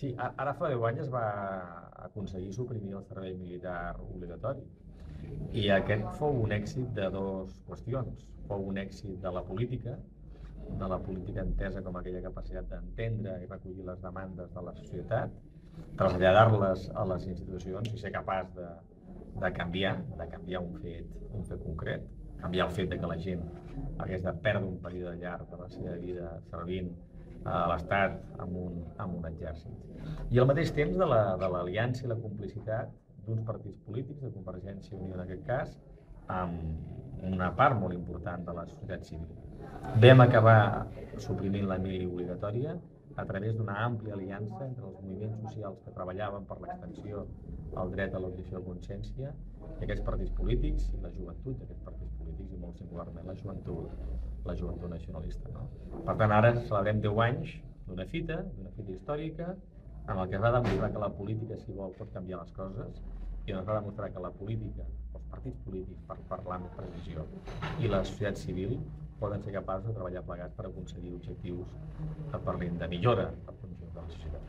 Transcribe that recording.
Sí, ara fa 10 anys es va aconseguir suprimir el servei militar obligatori i aquest fou un èxit de dues qüestions. Fou un èxit de la política entesa com aquella capacitat d'entendre i recollir les demandes de la societat, traslladar-les a les institucions i ser capaç de canviar un fet concret, canviar el fet de que la gent hagués de perdre un període llarg de la seva vida servint a l'Estat amb un exèrcit. I al mateix temps de l'aliança i la complicitat d'uns partits polítics, de Convergència i Unió en aquest cas, amb una part molt important de la societat civil. Vam acabar suprimint la mili obligatòria a través d'una àmplia aliança entre els moviments socials que treballaven per l'extensió al dret a l'objecció de consciència i aquests partits polítics i la joventut d'aquests partits polítics i molt singularment la joventut nacionalista. No? Per tant, ara celebrem 10 anys d'una fita històrica en el que es va demostrar que la política, si vol, pot canviar les coses i on es va demostrar que la política, els partits polítics, per parlar amb precisió, i la societat civil poden ser capaços de treballar plegats per aconseguir objectius que parlin de millora del conjunt de la societat.